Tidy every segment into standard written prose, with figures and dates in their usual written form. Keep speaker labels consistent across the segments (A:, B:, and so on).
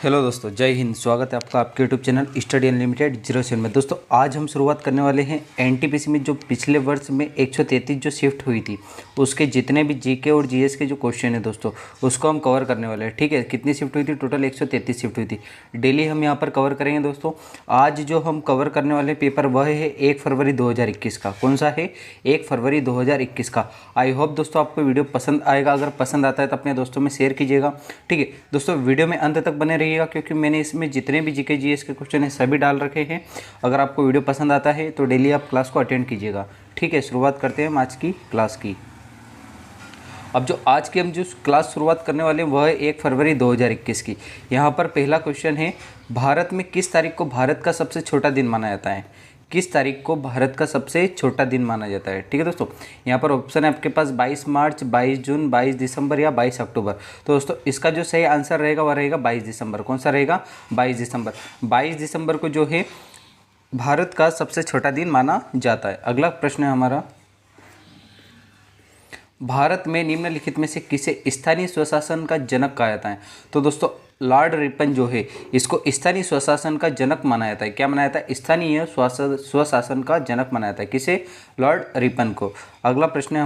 A: Hello दोस्तों, जय हिंद। स्वागत है आपका आपके यूट्यूब चैनल स्टडी अनलिमिटेड 07 में। दोस्तों आज हम शुरुआत करने वाले हैं एनटीपीसी में जो पिछले वर्ष में 133 जो शिफ्ट हुई थी उसके जितने भी जीके और जीएस के जो क्वेश्चन है दोस्तों उसको हम कवर करने वाले हैं। ठीक है, कितनी शिफ्ट हुई थी? टोटल 133 शिफ्ट हुई थी। डेली हम यहाँ पर कवर करेंगे दोस्तों। आज जो हम कवर करने वाले पेपर वह है 1 फरवरी 2021 का। कौन सा है? 1 फरवरी 2021 का। आई होप दोस्तों आपको वीडियो पसंद आएगा। अगर पसंद आता है तो अपने दोस्तों में शेयर कीजिएगा। ठीक है दोस्तों, वीडियो में अंत तक बने रहिएगा क्योंकि मैंने इसमें जितने भी जीके जीएस के क्वेश्चन हैं सभी डाल रखे हैं। अगर आपको वीडियो पसंद आता है तो डेली आप क्लास को अटेंड कीजिएगा। ठीक है, शुरुआत करते हैं हम आज की क्लास की। अब जो आज की हम जो क्लास शुरुआत करने वाले हैं वह है 1 फरवरी 2021 की। यहाँ पर पहला क्वेश्चन है, भारत में किस तारीख को भारत का सबसे छोटा दिन माना जाता है? किस तारीख को भारत का सबसे छोटा दिन माना जाता है? ठीक है दोस्तों, यहाँ पर ऑप्शन है आपके पास 22 मार्च, 22 जून, 22 दिसंबर या 22 अक्टूबर। तो दोस्तों इसका जो सही आंसर रहेगा वह रहेगा 22 दिसंबर। कौन सा रहेगा? 22 दिसंबर। 22 दिसंबर को जो है भारत का सबसे छोटा दिन माना जाता है। अगला प्रश्न है हमारा, भारत में निम्नलिखित में से किसे स्थानीय स्वशासन का जनक कहा जाता है? तो दोस्तों लॉर्ड रिपन जो है इसको स्थानीय स्वशासन का जनक माना जाता है। क्या माना जाता है? स्थानीय स्वशासन का जनक माना जाता है। किसे? लॉर्ड रिपन को। अगला प्रश्न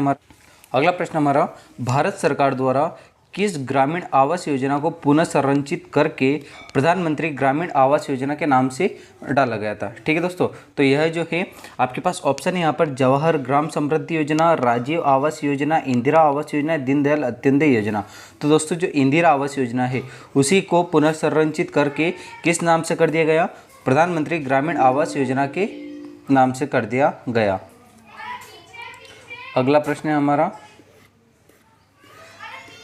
A: हमारा, भारत सरकार द्वारा किस ग्रामीण आवास योजना को पुनः संरचित करके प्रधानमंत्री ग्रामीण आवास योजना के नाम से डाला गया था? ठीक है दोस्तों, तो यह जो है आपके पास ऑप्शन है यहाँ पर जवाहर ग्राम समृद्धि योजना, राजीव आवास योजना, इंदिरा आवास योजना, दीनदयाल अंत्योदय योजना। तो दोस्तों जो इंदिरा आवास योजना है उसी को पुनः संरचित करके किस नाम से कर दिया गया? प्रधानमंत्री ग्रामीण आवास योजना के नाम से कर दिया गया। अगला प्रश्न है हमारा,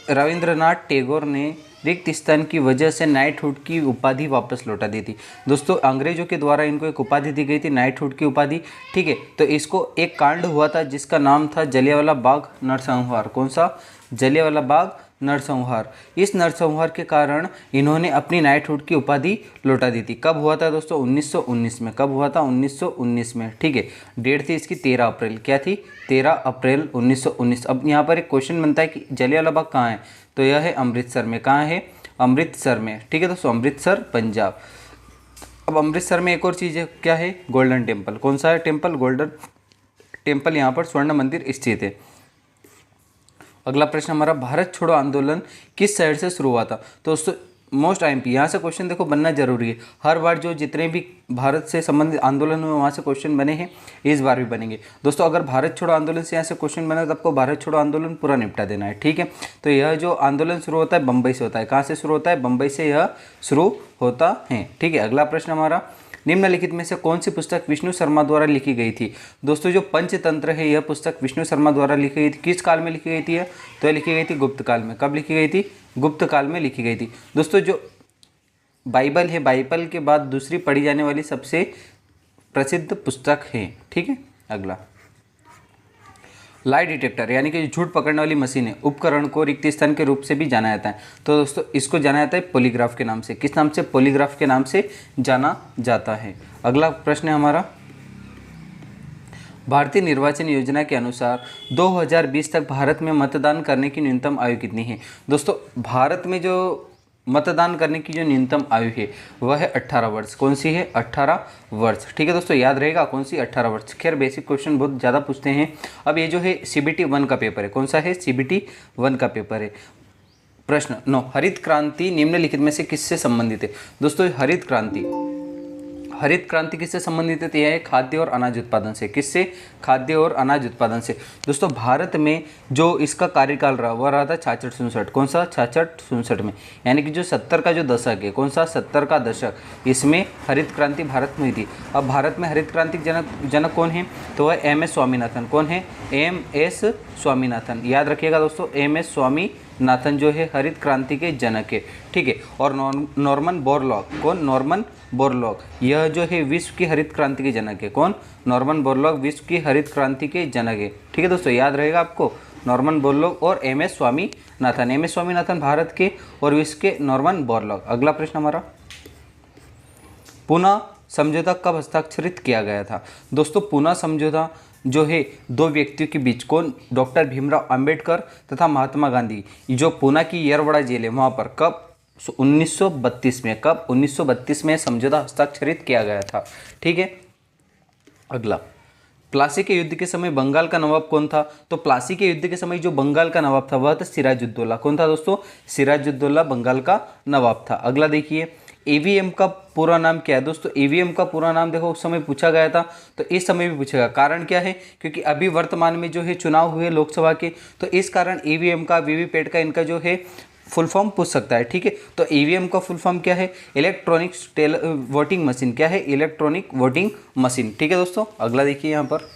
A: रविंद्रनाथ टैगोर ने रिक्त स्थान की वजह से नाइटहुड की उपाधि वापस लौटा दी थी। दोस्तों अंग्रेजों के द्वारा इनको एक उपाधि दी गई थी, नाइटहुड की उपाधि। ठीक है, तो इसको एक कांड हुआ था जिसका नाम था जलियांवाला बाग नरसंहार। कौन सा? जलियांवाला बाग नरसंहार। इस नरसंहार के कारण इन्होंने अपनी नाइटहुड की उपाधि लौटा दी थी। कब हुआ था दोस्तों? 1919 में। कब हुआ था? 1919 में। ठीक है, डेट थी इसकी 13 अप्रैल। क्या थी? 13 अप्रैल 1919। अब यहाँ पर एक क्वेश्चन बनता है कि जलियांवाला बाग कहाँ है? तो यह है अमृतसर में। कहाँ है? अमृतसर में। ठीक है दोस्तों, अमृतसर पंजाब। अब अमृतसर में एक और चीज़ है, क्या है? Golden temple. कौन सा है टेम्पल? Golden temple. यहाँ पर स्वर्ण मंदिर स्थित है। अगला प्रश्न हमारा, भारत छोड़ो आंदोलन किस शहर से शुरू हुआ था? तो दोस्तों मोस्ट आईएमपी, यहाँ से क्वेश्चन देखो बनना जरूरी है। हर बार जो जितने भी भारत से संबंधित आंदोलन हुए वहाँ से क्वेश्चन बने हैं, इस बार भी बनेंगे दोस्तों। अगर भारत छोड़ो आंदोलन से यहाँ से क्वेश्चन बना तो आपको भारत छोड़ो आंदोलन पूरा निपटा देना है। ठीक है, तो यह जो आंदोलन शुरू होता है बम्बई से होता है। कहाँ से शुरू होता है? बम्बई से यह शुरू होता है। ठीक है, अगला प्रश्न हमारा, निम्नलिखित में से कौन सी पुस्तक विष्णु शर्मा द्वारा लिखी गई थी? दोस्तों जो पंचतंत्र है यह पुस्तक विष्णु शर्मा द्वारा लिखी गई थी। किस काल में लिखी गई थी? तो यह लिखी गई थी गुप्त काल में। कब लिखी गई थी? गुप्त काल में लिखी गई थी। दोस्तों जो बाइबल है, बाइबल के बाद दूसरी पढ़ी जाने वाली सबसे प्रसिद्ध पुस्तक है। ठीक है, अगला, लाई डिटेक्टर यानी कि झूठ पकड़ने वाली मशीन है, उपकरण को रिक्त स्थान के रूप से भी जाना जाता है। तो दोस्तों इसको जाना जाता है पॉलीग्राफ के नाम से। किस नाम से? पॉलीग्राफ के नाम से जाना जाता है। अगला प्रश्न है हमारा, भारतीय निर्वाचन योजना के अनुसार 2020 तक भारत में मतदान करने की न्यूनतम आयु कितनी है? दोस्तों भारत में जो मतदान करने की जो न्यूनतम आयु है वह है 18 वर्ष। कौन सी है? 18 वर्ष। ठीक है दोस्तों, याद रहेगा कौन सी? 18 वर्ष। खैर बेसिक क्वेश्चन बहुत ज़्यादा पूछते हैं। अब ये जो है CBT 1 का पेपर है। कौन सा है? CBT 1 का पेपर है। प्रश्न 9, हरित क्रांति निम्नलिखित में से किससे संबंधित है? दोस्तों हरित क्रांति किससे संबंधित है? तो यह है खाद्य और अनाज उत्पादन से। किससे? खाद्य और अनाज उत्पादन से। दोस्तों भारत में जो इसका कार्यकाल रहा वह रहा था 66-67। कौन सा? 66-67 में, यानी कि जो 70 का जो दशक है। कौन सा? 70 का दशक, इसमें हरित क्रांति भारत में हुई थी। अब भारत में हरित क्रांति जनक कौन है? तो वह MS स्वामीनाथन। कौन है? MS स्वामीनाथन। याद रखिएगा दोस्तों, MS स्वामीनाथन जो है हरित क्रांति के जनक है। ठीक है, और नॉर्मन बोरलॉग। कौन? Norman Borlaug. यह जो है विश्व की हरित क्रांति के जनक है। कौन? नॉर्मन बोरलॉग विश्व की हरित क्रांति के जनक है। ठीक है दोस्तों, याद रहेगा आपको, नॉर्मन बोरलॉग और MS स्वामीनाथन। MS स्वामीनाथन भारत के और विश्व के नॉर्मन बोरलॉग। अगला प्रश्न हमारा, पूना समझौता कब हस्ताक्षरित किया गया था? दोस्तों पूना समझौता जो है दो व्यक्तियों के बीच, कौन? डॉक्टर भीमराव अंबेडकर तथा महात्मा गांधी, जो पूना की येरवड़ा जेल है वहाँ पर कब 1932 में। कब? 1932 में समझौता हस्ताक्षरित किया गया था। ठीक है। अगला, प्लासी के युद्ध के समय बंगाल का नवाब कौन था? तो प्लासी के युद्ध के समय जो बंगाल का नवाब था वह था सिराजुद्दौला। कौन था दोस्तों? सिराजुद्दौला बंगाल का नवाब था। अगला देखिए, ईवीएम का पूरा नाम क्या है? दोस्तों ईवीएम का पूरा नाम देखो उस समय पूछा गया था, तो इस समय भी पूछेगा। कारण क्या है? क्योंकि अभी वर्तमान में जो है चुनाव हुए लोकसभा के, तो इस कारण ईवीएम का, वीवीपैट का, इनका जो है फुल फॉर्म पूछ सकता है। ठीक है। तो ईवीएम का फुल फॉर्म क्या है? Electronic voting machine. क्या है? Electronic voting machine. ठीक है दोस्तों। अगला देखिए यहाँ पर,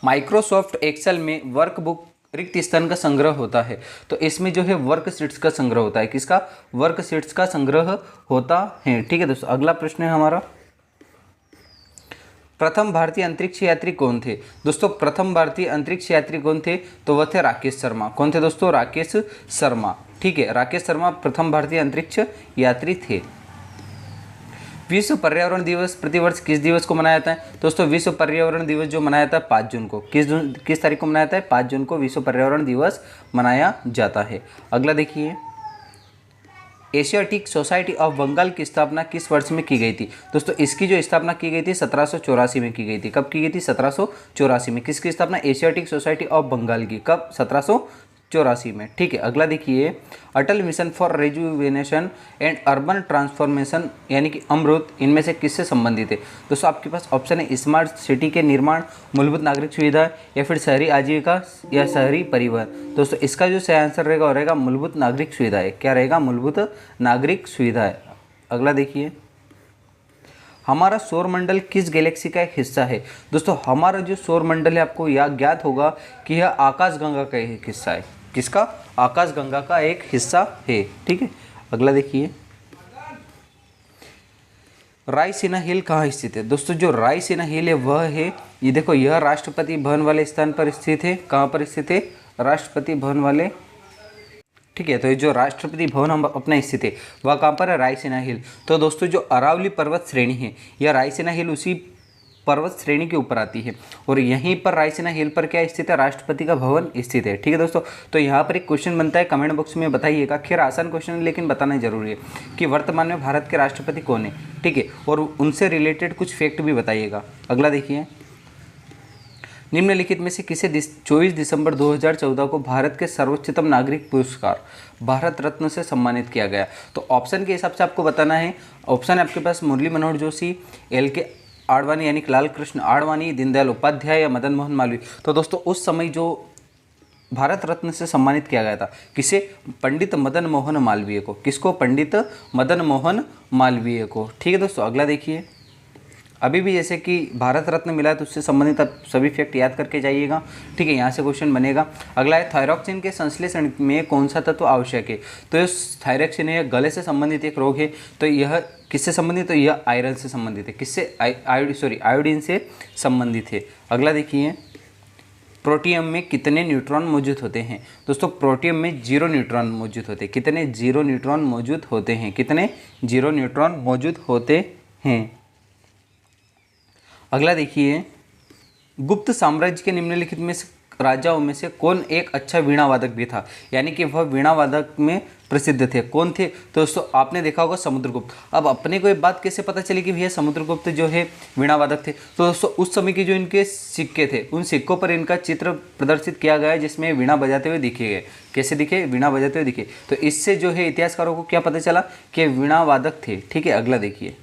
A: माइक्रोसॉफ्ट एक्सेल में वर्कबुक रिक्त स्थान का संग्रह होता है। तो इसमें जो है वर्कशीट्स का संग्रह होता है। किसका? वर्कशीट्स का संग्रह होता है। ठीक है दोस्तों। अगला प्रश्न है हमारा, प्रथम भारतीय अंतरिक्ष यात्री कौन थे? दोस्तों प्रथम भारतीय अंतरिक्ष यात्री कौन थे? तो वह थे राकेश शर्मा। कौन थे दोस्तों? राकेश शर्मा। ठीक है। राकेश शर्मा प्रथम भारतीय अंतरिक्ष यात्री थे। विश्व पर्यावरण दिवस प्रतिवर्ष किस दिवस को मनाया जाता है? दोस्तों विश्व पर्यावरण दिवस जो मनाया जाता है 5 जून को। किस तारीख को मनाया जाता है? 5 जून को विश्व पर्यावरण दिवस मनाया जाता है। अगला देखिए, एशियाटिक सोसाइटी ऑफ बंगाल की स्थापना किस वर्ष में की गई थी? दोस्तों इसकी जो स्थापना की गई थी 1784 में की गई थी। कब की गई थी? 1784 में। किसकी स्थापना? एशियाटिक सोसाइटी ऑफ बंगाल की। कब? 1784 में। ठीक है। अगला देखिए, Atal mission for rejuvenation and urban transformation यानी कि अमृत, इनमें से किससे संबंधित है? दोस्तों आपके पास ऑप्शन है, स्मार्ट सिटी के निर्माण, मूलभूत नागरिक सुविधा, या फिर शहरी आजीविका या शहरी परिवहन। दोस्तों इसका जो सही आंसर रहेगा वो रहेगा मूलभूत नागरिक सुविधाएं। क्या रहेगा? मूलभूत नागरिक सुविधाएं। अगला देखिए, हमारा सौरमंडल किस गैलेक्सी का एक हिस्सा है? दोस्तों हमारा जो सौरमंडल है, आपको यह ज्ञात होगा कि यह आकाशगंगा का एक हिस्सा है। किसका? आकाशगंगा का एक हिस्सा है। ठीक है। अगला देखिए, रायसीना हिल कहाँ स्थित है? दोस्तों जो रायसीना हिल है वह है, ये देखो, यह राष्ट्रपति भवन वाले स्थान पर स्थित है। कहाँ पर स्थित है? राष्ट्रपति भवन वाले। ठीक है। तो ये जो राष्ट्रपति भवन हम अपना स्थित है वह कहाँ पर है? रायसीना हिल। तो दोस्तों जो अरावली पर्वत श्रेणी है, यह रायसीना हिल उसी पर्वत श्रेणी के ऊपर आती है, और यहीं पर रायसीना हिल पर क्या स्थित है? राष्ट्रपति का भवन स्थित है। ठीक है दोस्तों। तो यहाँ पर एक क्वेश्चन बनता है, कमेंट बॉक्स में बताइएगा। खैर आसान क्वेश्चन है लेकिन बताना जरूरी है कि वर्तमान में भारत के राष्ट्रपति कौन है। ठीक है। और उनसे रिलेटेड कुछ फैक्ट भी बताइएगा। अगला देखिए, निम्नलिखित में से किसे 24 दिसंबर 2014 को भारत के सर्वोच्चतम नागरिक पुरस्कार भारत रत्न से सम्मानित किया गया? तो ऑप्शन के हिसाब से आपको बताना है। ऑप्शन है आपके पास, मुरली मनोहर जोशी, LK आडवाणी यानी लाल कृष्ण आडवाणी, दीनदयाल उपाध्याय या मदन मोहन मालवीय। तो दोस्तों उस समय जो भारत रत्न से सम्मानित किया गया था, किसे? पंडित मदन मोहन मालवीय को। किसको? पंडित मदन मोहन मालवीय को। ठीक है दोस्तों। अगला देखिए, अभी भी जैसे कि भारत रत्न मिला है तो उससे संबंधित आप सभी फैक्ट याद करके जाइएगा। ठीक है। यहाँ से क्वेश्चन बनेगा। अगला है, थायरॉक्सिन के संश्लेषण में कौन सा तत्व आवश्यक है? तो ये थायरॉक्सिन है, गले से संबंधित एक रोग है। तो यह किससे संबंधित? तो यह आयरन से संबंधित है। किससे? आयोडीन से संबंधित है। अगला देखिए, प्रोटियम में कितने न्यूट्रॉन मौजूद होते हैं? दोस्तों प्रोटियम में 0 न्यूट्रॉन मौजूद होते हैं। कितने? 0 न्यूट्रॉन मौजूद होते हैं। कितने? 0 न्यूट्रॉन मौजूद होते हैं। अगला देखिए, गुप्त साम्राज्य के निम्नलिखित में से राजाओं में से कौन एक अच्छा वीणा वादक भी था? यानी कि वह वीणा वादक में प्रसिद्ध थे। कौन थे? तो दोस्तों आपने देखा होगा समुद्रगुप्त। अब अपने को एक बात कैसे पता चली कि भैया समुद्रगुप्त जो है वीणा वादक थे? तो दोस्तों उस समय के जो इनके सिक्के थे, उन सिक्कों पर इनका चित्र प्रदर्शित किया गया है जिसमें वीणा बजाते हुए दिखे गए। कैसे दिखे? वीणा बजाते हुए दिखे। तो इससे जो है इतिहासकारों को क्या पता चला कि वीणा वादक थे। ठीक है। अगला देखिए,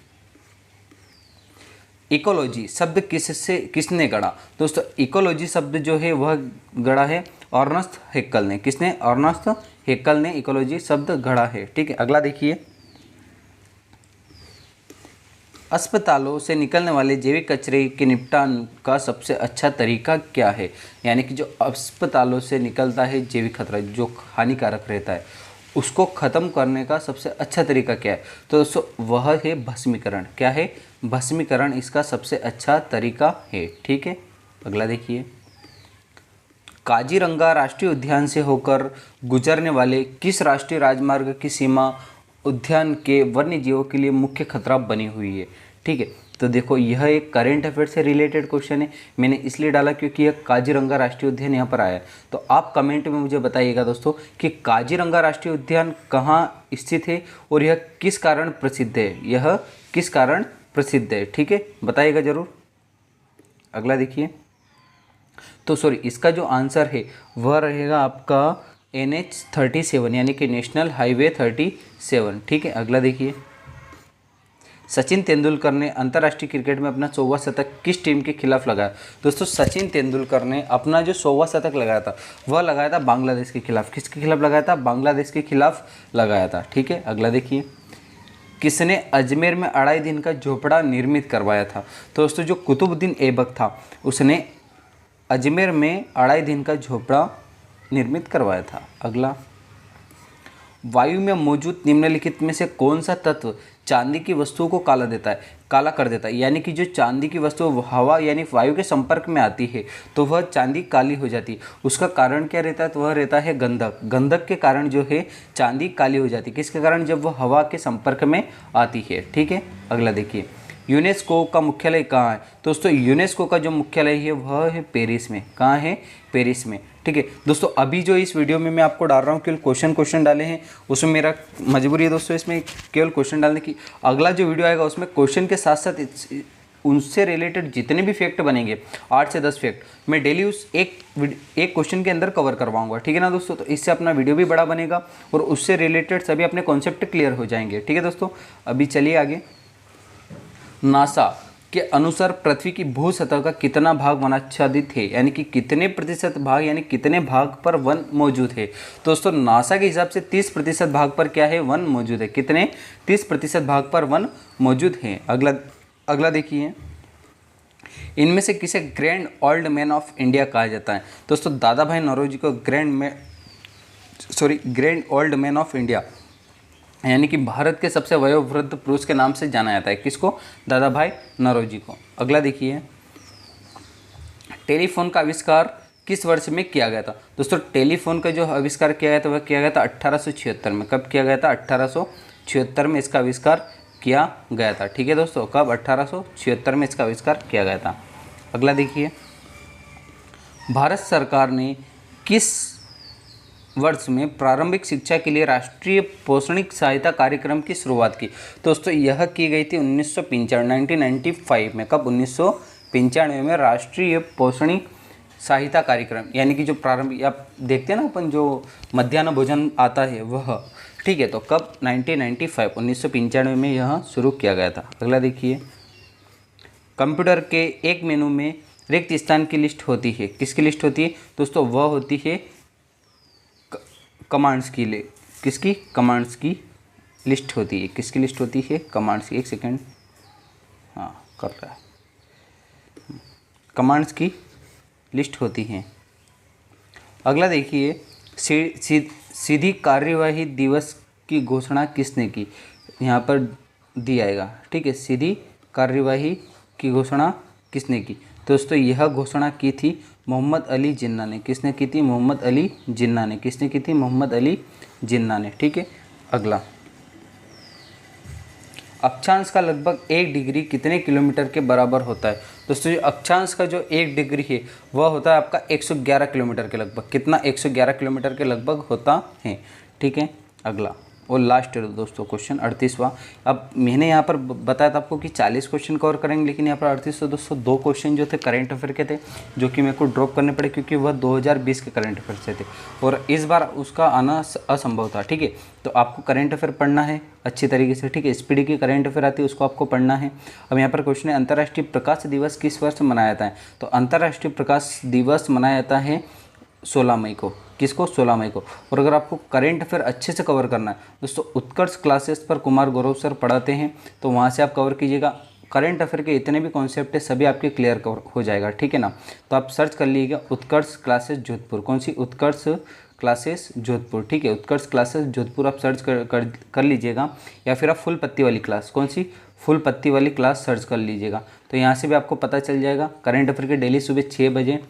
A: इकोलॉजी शब्द किसने गढ़ा? दोस्तों इकोलॉजी शब्द जो है वह गढ़ा है अर्नस्ट हैक्कल ने। किसने? अर्नस्ट हैक्कल ने इकोलॉजी शब्द गढ़ा है। ठीक है। अगला देखिए, अस्पतालों से निकलने वाले जैविक कचरे के निपटान का सबसे अच्छा तरीका क्या है? यानी कि जो अस्पतालों से निकलता है जैविक खतरा जो हानिकारक रहता है, उसको ख़त्म करने का सबसे अच्छा तरीका क्या है? तो दोस्तों वह है भस्मीकरण। क्या है? भस्मीकरण इसका सबसे अच्छा तरीका है। ठीक है। अगला देखिए, काजीरंगा राष्ट्रीय उद्यान से होकर गुजरने वाले किस राष्ट्रीय राजमार्ग की सीमा उद्यान के वन्य जीवों के लिए मुख्य खतरा बनी हुई है? ठीक है। तो देखो यह एक करंट अफेयर से रिलेटेड क्वेश्चन है, मैंने इसलिए डाला क्योंकि यह काजीरंगा राष्ट्रीय उद्यान यहाँ पर आया है। तो आप कमेंट में मुझे बताइएगा दोस्तों कि काजीरंगा राष्ट्रीय उद्यान कहाँ स्थित है और यह किस कारण प्रसिद्ध है, यह किस कारण प्रसिद्ध है, ठीक है, बताइएगा ज़रूर। अगला देखिए, तो सॉरी इसका जो आंसर है वह रहेगा आपका NH37 यानी कि नेशनल हाईवे 37, ठीक है। अगला देखिए, सचिन तेंदुलकर ने अंतर्राष्ट्रीय क्रिकेट में अपना 100वां शतक किस टीम के खिलाफ लगाया। दोस्तों सचिन तेंदुलकर ने अपना जो 100वां शतक लगाया था वह लगाया था बांग्लादेश के खिलाफ। किसके खिलाफ लगाया था? बांग्लादेश के खिलाफ लगाया था, ठीक है। अगला देखिए, किसने अजमेर में 2.5 दिन का झोपड़ा निर्मित करवाया था। तो दोस्तों जो कुतुबुद्दीन ऐबक था उसने अजमेर में 2.5 दिन का झोपड़ा निर्मित करवाया था। अगला, वायु में मौजूद निम्नलिखित में से कौन सा तत्व चांदी की वस्तुओं को काला कर देता है। यानी कि जो चांदी की वस्तु हवा यानी वायु के संपर्क में आती है तो वह चांदी काली हो जाती है। उसका कारण क्या रहता है? तो वह रहता है गंधक। गंधक के कारण जो है चांदी काली हो जाती है। किसके कारण? जब वह हवा के संपर्क में आती है, ठीक है। अगला देखिए, यूनेस्को का मुख्यालय कहाँ है। दोस्तों यूनेस्को का जो मुख्यालय है वह है पेरिस में। कहाँ है? पेरिस में, ठीक है। दोस्तों अभी जो इस वीडियो में मैं आपको डाल रहा हूँ केवल क्वेश्चन डाले हैं, उसमें मेरा मजबूरी है दोस्तों इसमें केवल क्वेश्चन डालने की। अगला जो वीडियो आएगा उसमें क्वेश्चन के साथ साथ उनसे रिलेटेड जितने भी फैक्ट बनेंगे 8 से 10 फैक्ट मैं डेली उस एक क्वेश्चन के अंदर कवर करवाऊंगा, ठीक है ना दोस्तों। तो इससे अपना वीडियो भी बड़ा बनेगा और उससे रिलेटेड सभी अपने कॉन्सेप्ट क्लियर हो जाएंगे, ठीक है दोस्तों। अभी चलिए आगे। नासा के अनुसार पृथ्वी की भू सतह का कितना भाग वनाच्छादित है, यानी कि कितने प्रतिशत भाग यानी कितने भाग पर वन मौजूद है। दोस्तों नासा के हिसाब से 30% भाग पर क्या है? वन मौजूद है। कितने? 30% भाग पर वन मौजूद है। अगला देखिए, इनमें से किसे grand old man of India कहा जाता है। दोस्तों दादा भाई नौरोजी को grand old man of India यानी कि भारत के सबसे वयोवृद्ध पुरुष के नाम से जाना जाता है। किसको? दादा भाई नौरोजी को। अगला देखिए, टेलीफोन का आविष्कार किस वर्ष में किया गया था। दोस्तों टेलीफोन का जो आविष्कार किया गया था वह किया गया था 1876 में। कब किया गया था? 1876 में इसका आविष्कार किया गया था, ठीक है दोस्तों। कब? 1876 में इसका आविष्कार किया गया था। अगला देखिए, भारत सरकार ने किस वर्ष में प्रारंभिक शिक्षा के लिए राष्ट्रीय पोषणिक सहायता कार्यक्रम की शुरुआत की। दोस्तों यह की गई थी 1995 में। कब? 1995 में राष्ट्रीय पोषणिक सहायता कार्यक्रम यानी कि जो प्रारंभिक आप देखते हैं ना अपन जो मध्याह्न भोजन आता है वह, ठीक है। तो कब? 1995 में यह शुरू किया गया था। अगला देखिए, कंप्यूटर के एक मेनू में रिक्त स्थान की लिस्ट होती है। किसकी लिस्ट होती है? दोस्तों वह होती है कमांड्स की। किसकी? कमांड्स की लिस्ट होती है। किसकी लिस्ट होती है? कमांड्स की। एक सेकेंड, हाँ कर रहा है, कमांड्स की लिस्ट होती हैं। अगला देखिए, सीधी कार्यवाही दिवस की घोषणा किसने की। यहाँ पर दिया आएगा, ठीक है। सीधी कार्यवाही की घोषणा किसने की। दोस्तों यह घोषणा की थी मोहम्मद अली जिन्ना ने। किसने की थी? मोहम्मद अली जिन्ना ने। किसने की थी? मोहम्मद अली जिन्ना ने, ठीक है। अगला, अक्षांश का लगभग 1 डिग्री कितने किलोमीटर के बराबर होता है। दोस्तों जो अक्षांश का जो 1 डिग्री है वह होता है आपका 111 किलोमीटर के लगभग। कितना? 111 किलोमीटर के लगभग होता है, ठीक है। अगला और लास्ट है दोस्तों क्वेश्चन 38वां। अब मैंने यहाँ पर बताया था आपको कि 40 क्वेश्चन कवर करेंगे, लेकिन यहाँ पर 38 तो दोस्तों 2 क्वेश्चन जो थे करंट अफेयर के थे जो कि मेरे को ड्रॉप करने पड़े क्योंकि वह 2020 के करंट अफेयर से थे और इस बार उसका आना असंभव था, ठीक है। तो आपको करंट अफेयर पढ़ना है अच्छी तरीके से, ठीक है। स्पीडी की करंट अफेयर आती है उसको आपको पढ़ना है। अब यहाँ पर क्वेश्चन है, अंतर्राष्ट्रीय प्रकाश दिवस किस वर्ष मनाया जाता है। तो अंतर्राष्ट्रीय प्रकाश दिवस मनाया जाता है 16 मई को। किसको? 16 मई को। और अगर आपको करंट अफेयर अच्छे से कवर करना है दोस्तों, उत्कर्ष क्लासेस पर कुमार गौरव सर पढ़ाते हैं, तो वहाँ से आप कवर कीजिएगा। करंट अफेयर के इतने भी कॉन्सेप्ट है सभी आपके क्लियर हो जाएगा, ठीक है ना। तो आप सर्च कर लीजिएगा उत्कर्ष क्लासेस जोधपुर। कौन सी? उत्कर्ष क्लासेस जोधपुर, ठीक है। उत्कर्ष क्लासेस जोधपुर आप सर्च कर लीजिएगा, या फिर आप फुल पत्ती वाली क्लास, कौन सी? फुल पत्ती वाली क्लास सर्च कर लीजिएगा। तो यहाँ से भी आपको पता चल जाएगा। करंट अफेयर के डेली सुबह 6 बजे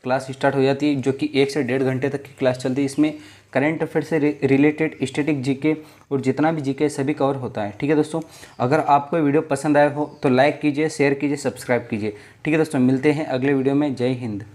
A: क्लास स्टार्ट हो जाती है, जो कि 1 से 1.5 घंटे तक की क्लास चलती है। इसमें करंट अफेयर से रिलेटेड स्टैटिक जीके और जितना भी जीके सभी कवर होता है। ठीक है दोस्तों, अगर आपको वीडियो पसंद आया हो तो लाइक कीजिए, शेयर कीजिए, सब्सक्राइब कीजिए। ठीक है दोस्तों, मिलते हैं अगले वीडियो में। जय हिंद।